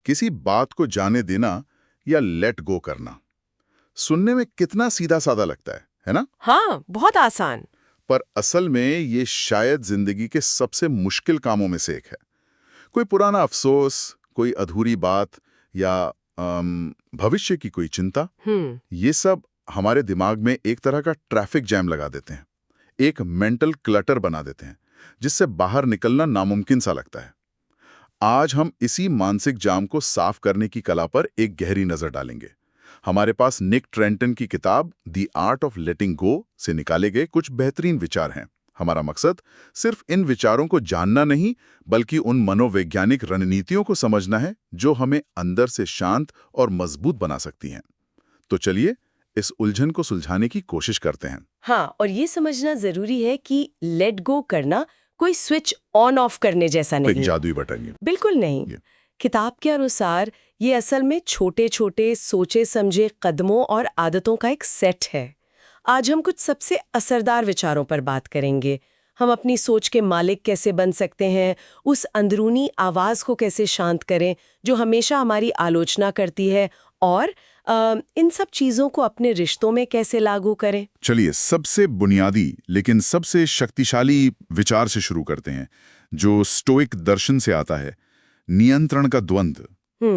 किसी बात को जाने देना या लेट गो करना सुनने में कितना सीधा साधा लगता है ना? हाँ, बहुत आसान। पर असल में ये शायद जिंदगी के सबसे मुश्किल कामों में से एक है। कोई पुराना अफसोस, कोई अधूरी बात या भविष्य की कोई चिंता, ये सब हमारे दिमाग में एक तरह का ट्रैफिक जैम लगा देते हैं, एक मेंटल क्लटर बना देते हैं जिससे बाहर निकलना नामुमकिन सा लगता है। आज हम इसी मानसिक जाम को साफ करने की कला पर एक गहरी नजर डालेंगे। हमारे पास निक ट्रेंटन की किताब द आर्ट ऑफ लेटिंग गो से निकाले गए कुछ बेहतरीन विचार हैं। हमारा मकसद सिर्फ इन विचारों को जानना नहीं, बल्कि उन मनोवैज्ञानिक रणनीतियों को समझना है जो हमें अंदर से शांत और मजबूत बना सकती हैं। तो चलिए इस उलझन को सुलझाने की कोशिश करते हैं। हाँ, और ये समझना जरूरी है कि लेट गो करना कोई स्विच ऑन ऑफ करने जैसा नहीं एक है। जादुई बटन। बिल्कुल नहीं। किताब के अनुसार ये असल में छोटे छोटे सोचे समझे कदमों और आदतों का एक सेट है। आज हम कुछ सबसे असरदार विचारों पर बात करेंगे। हम अपनी सोच के मालिक कैसे बन सकते हैं, उस अंदरूनी आवाज को कैसे शांत करें जो हमेशा हमारी आलोचना करती है, और इन सब चीजों को अपने रिश्तों में कैसे लागू करें। चलिए सबसे बुनियादी लेकिन सबसे शक्तिशाली विचार से शुरू करते हैं, जो स्टोइक दर्शन से आता है, नियंत्रण का द्वंद्व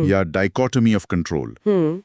या डाइकोटमी ऑफ कंट्रोल।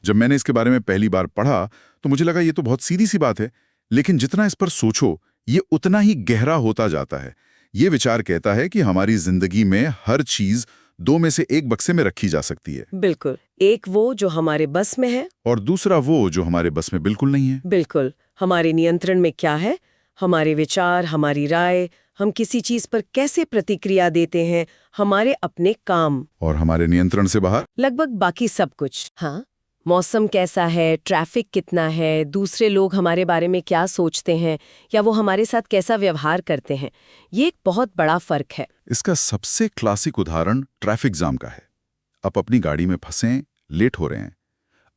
जब मैंने इसके बारे में पहली बार पढ़ा तो मुझे लगा ये तो बहुत सीधी सी बात है, लेकिन जितना इस पर सोचो ये उतना ही गहरा होता जाता है। ये विचार कहता है कि हमारी जिंदगी में हर चीज दो में से एक बक्से में रखी जा सकती है। बिल्कुल, एक वो जो हमारे बस में है और दूसरा वो जो हमारे बस में बिल्कुल नहीं है। बिल्कुल। हमारे नियंत्रण में क्या है? हमारे विचार, हमारी राय, हम किसी चीज पर कैसे प्रतिक्रिया देते हैं, हमारे अपने काम। और हमारे नियंत्रण से बाहर लगभग बाकी सब कुछ। हाँ, मौसम कैसा है, ट्रैफिक कितना है, दूसरे लोग हमारे बारे में क्या सोचते हैं, या वो हमारे साथ कैसा व्यवहार करते हैं, ये एक बहुत बड़ा फर्क है। इसका सबसे क्लासिक उदाहरण ट्रैफिक जाम का है। आप अपनी गाड़ी में फंसे, लेट हो रहे हैं।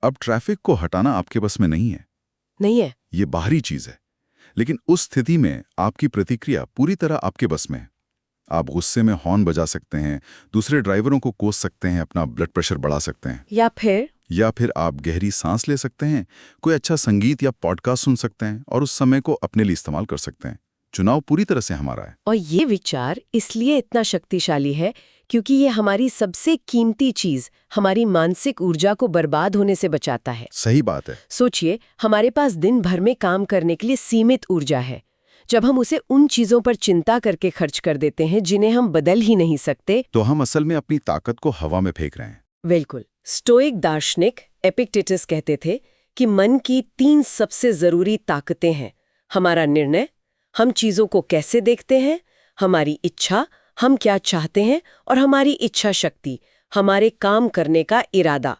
अब ट्रैफिक को हटाना आपके बस में नहीं है। नहीं है। ये बाहरी चीज है, लेकिन उस स्थिति में आपकी प्रतिक्रिया पूरी तरह आपके बस में है। आप गुस्से में हॉर्न बजा सकते हैं, दूसरे ड्राइवरों को कोस सकते हैं, अपना ब्लड प्रेशर बढ़ा सकते हैं, या फिर आप गहरी सांस ले सकते हैं, कोई अच्छा संगीत या पॉडकास्ट सुन सकते हैं और उस समय को अपने लिए इस्तेमाल कर सकते हैं। चुनाव पूरी तरह से हमारा है। और ये विचार इसलिए इतना शक्तिशाली है क्योंकि ये हमारी सबसे कीमती चीज, हमारी मानसिक ऊर्जा को बर्बाद होने से बचाता है। सही बात है। सोचिए, हमारे पास दिन भर में काम करने के लिए सीमित ऊर्जा है। जब हम उसे उन चीजों पर चिंता करके खर्च कर देते हैं जिन्हें हम बदल ही नहीं सकते, तो हम असल में अपनी ताकत को हवा में फेंक रहे हैं। बिल्कुल। स्टोइक दार्शनिक एपिक्टेटस कहते थे कि मन की 3 सबसे जरूरी ताकतें हैं: हमारा निर्णय, हम चीजों को कैसे देखते हैं, हमारी इच्छा, हम क्या चाहते हैं, और हमारी इच्छा शक्ति, हमारे काम करने का इरादा।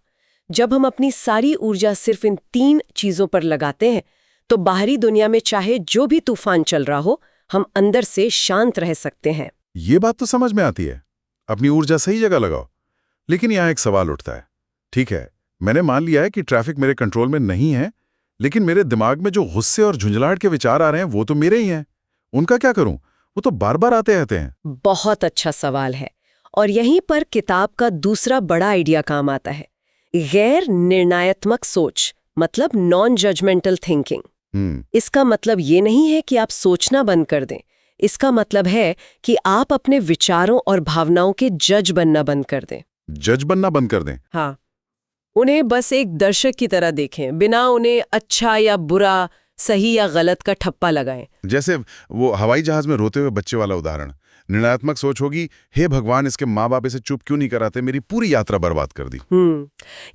जब हम अपनी सारी ऊर्जा सिर्फ इन 3 चीजों पर लगाते हैं तो बाहरी दुनिया में चाहे जो भी तूफान चल रहा हो, हम अंदर से शांत रह सकते हैं। ये बात तो समझ में आती है, अपनी ऊर्जा सही जगह लगाओ। लेकिन यहाँ एक सवाल उठता है। ठीक है, मैंने मान लिया है कि ट्रैफिक मेरे कंट्रोल में नहीं है, लेकिन मेरे दिमाग में जो गुस्से और झुंझलाहट के विचार आ रहे हैं वो तो मेरे ही हैं। उनका क्या करूं? वो तो बार बार आते रहते हैं। बहुत अच्छा सवाल है, और यहीं पर किताब का दूसरा बड़ा आइडिया काम आता है, गैर निर्णयात्मक सोच, मतलब नॉन जजमेंटल थिंकिंग। इसका मतलब ये नहीं है कि आप सोचना बंद कर दें। इसका मतलब है कि आप अपने विचारों और भावनाओं के जज बनना बंद कर दें। जज बनना बंद कर दें? हाँ, उन्हें बस एक दर्शक की तरह देखें, बिना उन्हें अच्छा या बुरा, सही या गलत का ठप्पा लगाएं। जैसे वो हवाई जहाज में रोते हुए बच्चे वाला उदाहरण। निर्णयात्मक सोच होगी, हे भगवान, इसके माँ बाप इसे चुप क्यों नहीं कराते, मेरी पूरी यात्रा बर्बाद कर दी।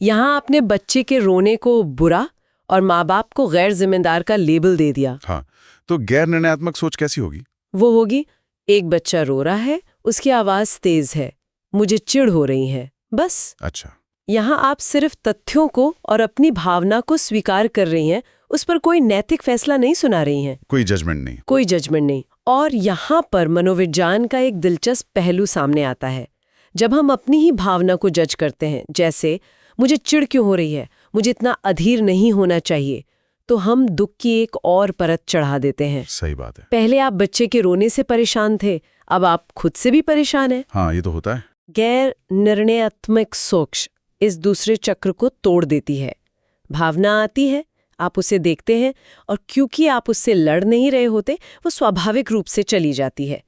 यहाँ आपने बच्चे के रोने को बुरा और माँ बाप को गैर जिम्मेदार का लेबल दे दिया। हाँ, तो गैर निर्णयात्मक सोच कैसी होगी? वो होगी, एक बच्चा रो रहा है, उसकी आवाज तेज है, मुझे चिढ़ हो रही है, बस। अच्छा। यहाँ आप सिर्फ तथ्यों को और अपनी भावना को स्वीकार कर रही हैं, उस पर कोई नैतिक फैसला नहीं सुना रही हैं। कोई जजमेंट नहीं। कोई जजमेंट नहीं। और यहाँ पर मनोविज्ञान का एक दिलचस्प पहलू सामने आता है। जब हम अपनी ही भावना को जज करते हैं, जैसे मुझे चिढ़ क्यों हो रही है, मुझे इतना अधीर नहीं होना चाहिए, तो हम दुख की एक और परत चढ़ा देते हैं। सही बात है। पहले आप बच्चे के रोने से परेशान थे, अब आप खुद से भी परेशान हैं। हाँ, ये तो होता है। गैर निर्णयात्मक सोच इस दूसरे चक्र को तोड़ देती है। भावना आती है, आप उसे देखते हैं और क्योंकि आप उससे लड़ नहीं रहे होते, वो स्वाभाविक रूप से चली जाती है।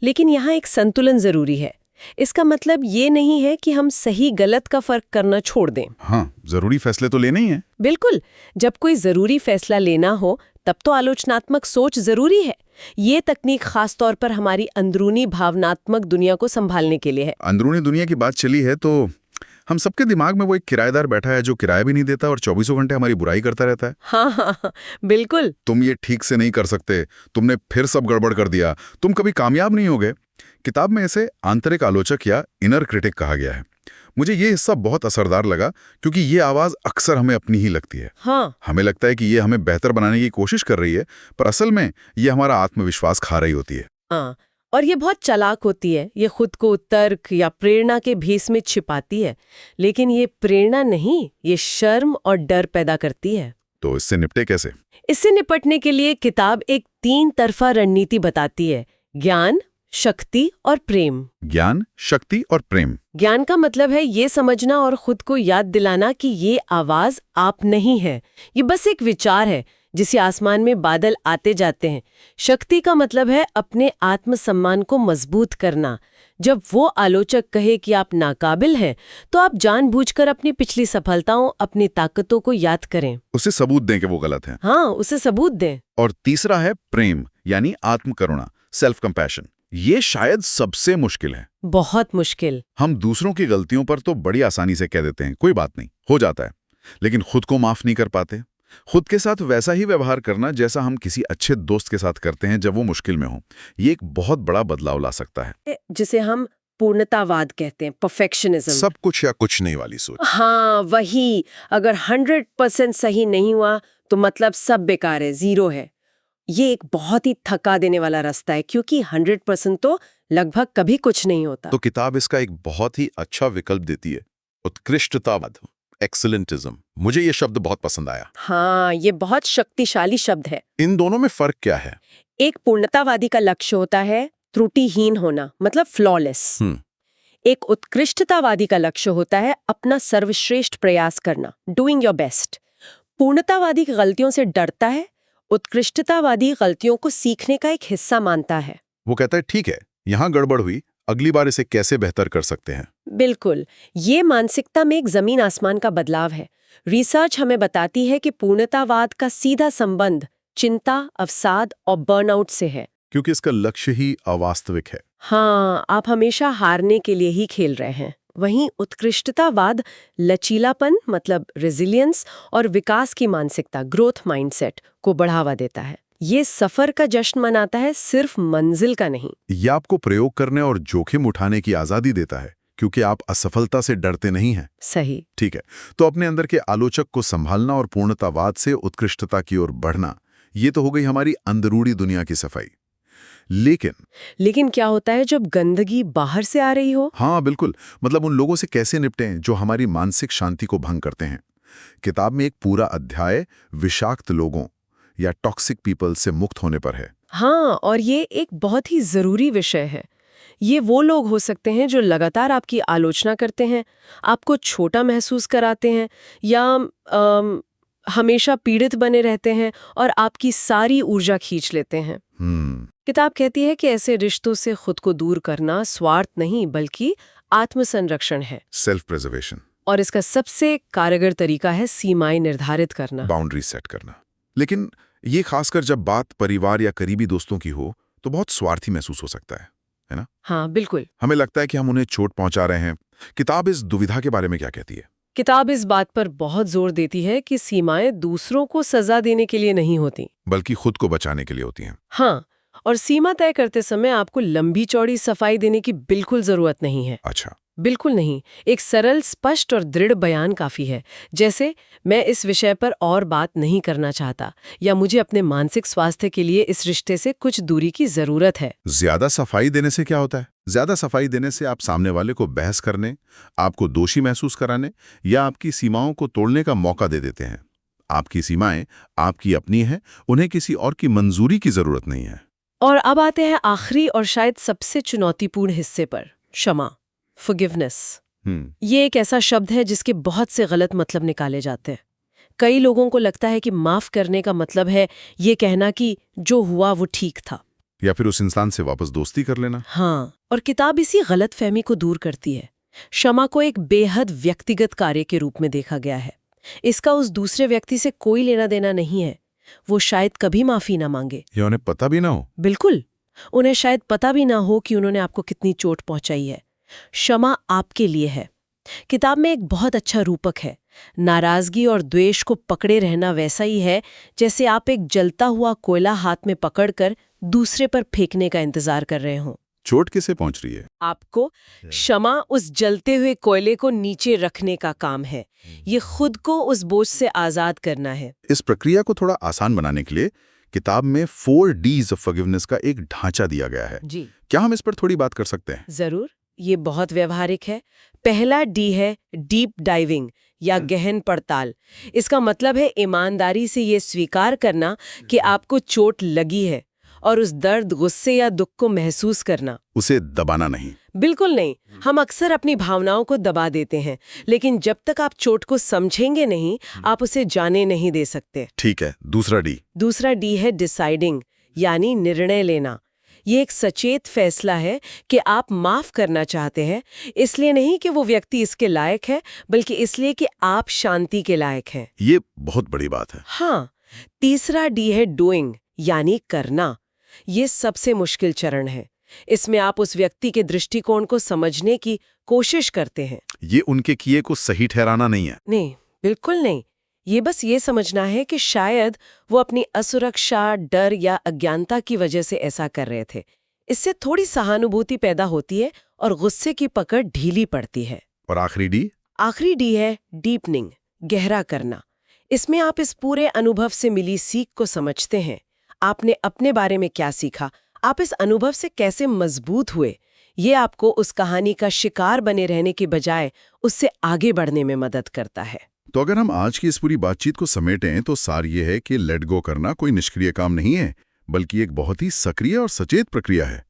लेकिन यहाँ एक संतुलन जरूरी है। इसका मतलब ये नहीं है कि हम सही गलत का फर्क करना छोड़ दें। हाँ, जरूरी फैसले तो लेने ही हैं। बिल्कुल, जब कोई जरूरी फैसला लेना हो तब तो आलोचनात्मक सोच जरूरी है। ये तकनीक खास तौर पर हमारी अंदरूनी भावनात्मक दुनिया को संभालने के लिए है। अंदरूनी दुनिया की बात चली है तो हम सबके दिमाग में वो एक किराएदार बैठा है जो किराया भी नहीं देता और 24 घंटे हमारी बुराई करता रहता है। हाँ हाँ हाँ, बिल्कुल। तुम ये ठीक से नहीं कर सकते, तुमने फिर सब गड़बड़ कर दिया, तुम कभी कामयाब नहीं होगे। किताब में इसे आंतरिक आलोचक या इनर क्रिटिक कहा गया है। मुझे ये हिस्सा बहुत असरदार लगा क्योंकि ये आवाज अक्सर हमें अपनी ही लगती है। हाँ। हमें लगता है कि ये हमें बेहतर बनाने की कोशिश कर रही है, पर असल में ये हमारा आत्मविश्वास खा रही होती है। हाँ, और ये बहुत चालाक होती है। ये खुद को तर्क या प्रेरणा के भेस में छिपाती है, लेकिन ये प्रेरणा नहीं, ये शर्म और डर पैदा करती है। तो इससे निपटे कैसे? इससे निपटने के लिए किताब एक 3 तरफा रणनीति बताती है: ज्ञान, शक्ति और प्रेम। ज्ञान, शक्ति और प्रेम। ज्ञान का मतलब है ये समझना और खुद को याद दिलाना कि ये आवाज आप नहीं है, ये बस एक विचार है जिसे आसमान में बादल आते जाते हैं। शक्ति का मतलब है अपने आत्मसम्मान को मजबूत करना। जब वो आलोचक कहे कि आप नाकाबिल हैं, तो आप जानबूझकर अपनी पिछली सफलताओं, अपनी ताकतों को याद करें। उसे सबूत दें कि वो गलत है। हाँ, उसे सबूत दें। और तीसरा है प्रेम, यानी आत्मकरुणा, सेल्फ कंपैशन। ये शायद सबसे मुश्किल है। बहुत मुश्किल। हम दूसरों की गलतियों पर तो बड़ी आसानी से कह देते हैं, कोई बात नहीं, हो जाता है, लेकिन खुद को माफ नहीं कर पाते। खुद के साथ वैसा ही व्यवहार करना जैसा हम किसी अच्छे दोस्त के साथ करते हैं जब वो मुश्किल में हो, ये एक बहुत बड़ा बदलाव ला सकता है। जिसे हम पूर्णतावाद कहते हैं, परफेक्शनिज्म। सब कुछ या कुछ नहीं वाली सोच। हाँ, वही। अगर 100% सही नहीं हुआ तो मतलब सब बेकार है, जीरो है। ये एक बहुत ही थका देने वाला रास्ता है, क्योंकि 100% तो लगभग कभी कुछ नहीं होता। तो किताब इसका एक बहुत ही अच्छा विकल्प देती है, उत्कृष्टतावाद, एक्सीलेंटिज्म। मुझे ये शब्द बहुत पसंद आया। हाँ, ये बहुत शक्तिशाली शब्द है। इन दोनों में फर्क क्या है? एक पूर्णतावादी का लक्ष्य होता है त्रुटिहीन होना, मतलब फ्लॉलेस। एक उत्कृष्टतावादी का लक्ष्य होता है अपना सर्वश्रेष्ठ प्रयास करना, डूइंग योर बेस्ट। पूर्णतावादी गलतियों से डरता है, उत्कृष्टतावादी गलतियों को सीखने का एक हिस्सा मानता है। वो कहता है ठीक है, यहाँ गड़बड़ हुई, अगली बार इसे कैसे बेहतर कर सकते हैं। बिल्कुल, ये मानसिकता में एक जमीन आसमान का बदलाव है। रिसर्च हमें बताती है कि पूर्णतावाद का सीधा संबंध चिंता, अवसाद और बर्नआउट से है, क्योंकि इसका लक्ष्य ही अवास्तविक है। हाँ, आप हमेशा हारने के लिए ही खेल रहे हैं। वहीं उत्कृष्टतावाद लचीलापन, मतलब रेजिलियंस और विकास की मानसिकता, ग्रोथ माइंडसेट को बढ़ावा देता है। ये सफर का जश्न मनाता है, सिर्फ मंजिल का नहीं। ये आपको प्रयोग करने और जोखिम उठाने की आजादी देता है, क्योंकि आप असफलता से डरते नहीं हैं। सही। ठीक है, तो अपने अंदर के आलोचक को संभालना और पूर्णतावाद से उत्कृष्टता की ओर बढ़ना, ये तो हो गई हमारी अंदरूनी दुनिया की सफाई। लेकिन क्या होता है जब गंदगी बाहर से आ रही हो? हाँ बिल्कुल, मतलब उन लोगों से कैसे निपटें जो हमारी मानसिक शांति को भंग करते हैं। किताब में एक पूरा अध्याय विषाक्त लोगों या टॉक्सिक पीपल से मुक्त होने पर है। हाँ, और ये एक बहुत ही जरूरी विषय है। ये वो लोग हो सकते हैं जो लगातार आपकी आलोचना करते हैं, आपको छोटा महसूस कराते हैं, या हमेशा पीड़ित बने रहते हैं और आपकी सारी ऊर्जा खींच लेते हैं। किताब कहती है कि ऐसे रिश्तों से खुद को दूर करना स्वार्थ नहीं, बल्कि आत्मसंरक्षण है, सेल्फ प्रिजर्वेशन। और इसका सबसे कारगर तरीका है सीमाएं निर्धारित करना, बाउंड्री सेट करना। लेकिन ये खासकर जब बात परिवार या करीबी दोस्तों की हो तो बहुत स्वार्थी महसूस हो सकता है ना? हाँ बिल्कुल। हमें लगता है कि हम उन्हें चोट पहुंचा रहे हैं। किताब इस दुविधा के बारे में क्या कहती है? किताब इस बात पर बहुत जोर देती है कि सीमाएं दूसरों को सजा देने के लिए नहीं होती, बल्कि खुद को बचाने के लिए होती हैं। हाँ, और सीमा तय करते समय आपको लंबी चौड़ी सफाई देने की बिल्कुल जरूरत नहीं है। अच्छा। बिल्कुल नहीं। एक सरल, स्पष्ट और दृढ़ बयान काफी है, जैसे मैं इस विषय पर और बात नहीं करना चाहता, या मुझे अपने मानसिक स्वास्थ्य के लिए इस रिश्ते से कुछ दूरी की जरूरत है। ज्यादा सफाई देने से क्या होता है? ज्यादा सफाई देने से आप सामने वाले को बहस करने, आपको दोषी महसूस कराने या आपकी सीमाओं को तोड़ने का मौका दे देते हैं। आपकी सीमाएं आपकी अपनी हैं, उन्हें किसी और की मंजूरी की जरूरत नहीं है। और अब आते हैं आखिरी और शायद सबसे चुनौतीपूर्ण हिस्से पर, क्षमा, फॉरगिवनेस। ये एक ऐसा शब्द है जिसके बहुत से गलत मतलब निकाले जाते हैं। कई लोगों को लगता है कि माफ करने का मतलब है ये कहना कि जो हुआ वो ठीक था, या फिर उस इंसान से वापस दोस्ती कर लेना। हाँ, और किताब इसी गलतफहमी को दूर करती है। क्षमा को एक बेहद व्यक्तिगत कार्य के रूप में देखा गया है। इसका उस दूसरे व्यक्ति से कोई लेना देना नहीं है। वो शायद कभी माफी ना मांगे, या उन्हें पता भी ना हो। बिल्कुल, उन्हें शायद पता भी ना हो कि उन्होंने आपको कितनी चोट पहुंचाई है। क्षमा आपके लिए है। किताब में एक बहुत अच्छा रूपक है। नाराजगी और द्वेष को पकड़े रहना वैसा ही है जैसे आप एक जलता हुआ कोयला हाथ में पकड़कर दूसरे पर फेंकने का इंतजार कर रहे हों। चोट किसे पहुंच रही है? आपको। क्षमा उस जलते हुए कोयले को नीचे रखने का काम है। ये खुद को उस बोझ से आजाद करना है। इस प्रक्रिया को थोड़ा आसान बनाने के लिए किताब में 4 Ds ऑफ फॉरगिवनेस का एक ढांचा दिया गया है। जी, क्या हम इस पर थोड़ी बात कर सकते हैं? जरूर। ये बहुत व्यवहारिक है। पहला डी है डीप डाइविंग या गहन पड़ताल। इसका मतलब है ईमानदारी से ये स्वीकार करना कि आपको चोट लगी है और उस दर्द, गुस्से या दुख को महसूस करना। उसे दबाना नहीं। बिल्कुल नहीं। हम अक्सर अपनी भावनाओं को दबा देते हैं, लेकिन जब तक आप चोट को समझेंगे नहीं, आप उसे जाने नहीं दे सकते। ठीक है, दूसरा डी। दूसरा डी है डिसाइडिंग, यानी निर्णय लेना। ये एक सचेत फैसला है कि आप माफ करना चाहते हैं, इसलिए नहीं कि वो व्यक्ति इसके लायक है, बल्कि इसलिए कि आप शांति के लायक हैं। ये बहुत बड़ी बात है। हाँ। तीसरा डी है डूइंग, यानी करना। ये सबसे मुश्किल चरण है। इसमें आप उस व्यक्ति के दृष्टिकोण को समझने की कोशिश करते हैं। ये उनके किए को सही ठहराना नहीं है। नहीं, बिल्कुल नहीं। ये बस ये समझना है कि शायद वो अपनी असुरक्षा, डर या अज्ञानता की वजह से ऐसा कर रहे थे। इससे थोड़ी सहानुभूति पैदा होती है और गुस्से की पकड़ ढीली पड़ती है। और आखिरी डी? आखिरी डी है डीपनिंग, गहरा करना। इसमें आप इस पूरे अनुभव से मिली सीख को समझते हैं। आपने अपने बारे में क्या सीखा, आप इस अनुभव से कैसे मजबूत हुए। ये आपको उस कहानी का शिकार बने रहने के बजाय उससे आगे बढ़ने में मदद करता है। तो अगर हम आज की इस पूरी बातचीत को समेटें तो सार ये है कि लेट गो करना कोई निष्क्रिय काम नहीं है, बल्कि एक बहुत ही सक्रिय और सचेत प्रक्रिया है।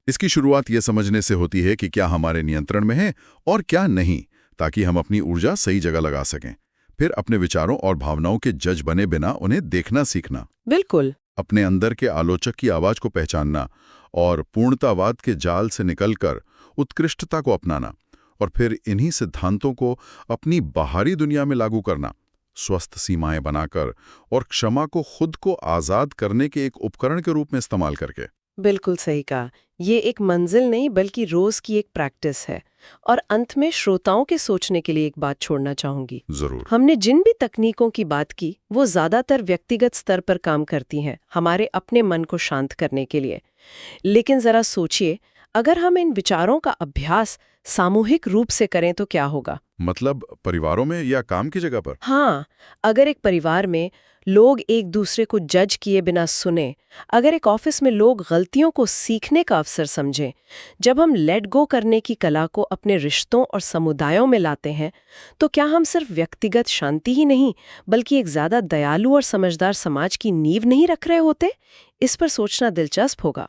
इसकी शुरुआत ये समझने से होती है कि क्या हमारे नियंत्रण में है और क्या नहीं, ताकि हम अपनी ऊर्जा सही जगह लगा सकें। फिर अपने विचारों और भावनाओं के जज बने बिना उन्हें देखना सीखना। बिल्कुल। अपने अंदर के आलोचक की आवाज को पहचानना और पूर्णतावाद के जाल से निकलकर उत्कृष्टता को अपनाना, और फिर इन्हीं सिद्धांतों को अपनी बाहरी दुनिया में लागू करना, स्वस्थ सीमाएं बनाकर और क्षमा को खुद को आजाद करने के एक उपकरण के रूप में इस्तेमाल करके। बिल्कुल सही कहा। ये एक मंजिल नहीं बल्कि रोज की एक प्रैक्टिस है। और अंत में श्रोताओं के सोचने के लिए एक बात छोड़ना चाहूंगी। जरूर। हमने जिन भी तकनीकों की बात की वो ज्यादातर व्यक्तिगत स्तर पर काम करती हैं, हमारे अपने मन को शांत करने के लिए। लेकिन जरा सोचिए, अगर हम इन विचारों का अभ्यास सामूहिक रूप से करें तो क्या होगा? मतलब परिवारों में या काम की जगह पर? हाँ, अगर एक परिवार में लोग एक दूसरे को जज किए बिना सुने, अगर एक ऑफिस में लोग गलतियों को सीखने का अवसर समझें, जब हम लेट गो करने की कला को अपने रिश्तों और समुदायों में लाते हैं, तो क्या हम सिर्फ व्यक्तिगत शांति ही नहीं, बल्कि एक ज्यादा दयालु और समझदार समाज की नींव नहीं रख रहे होते? इस पर सोचना दिलचस्प होगा।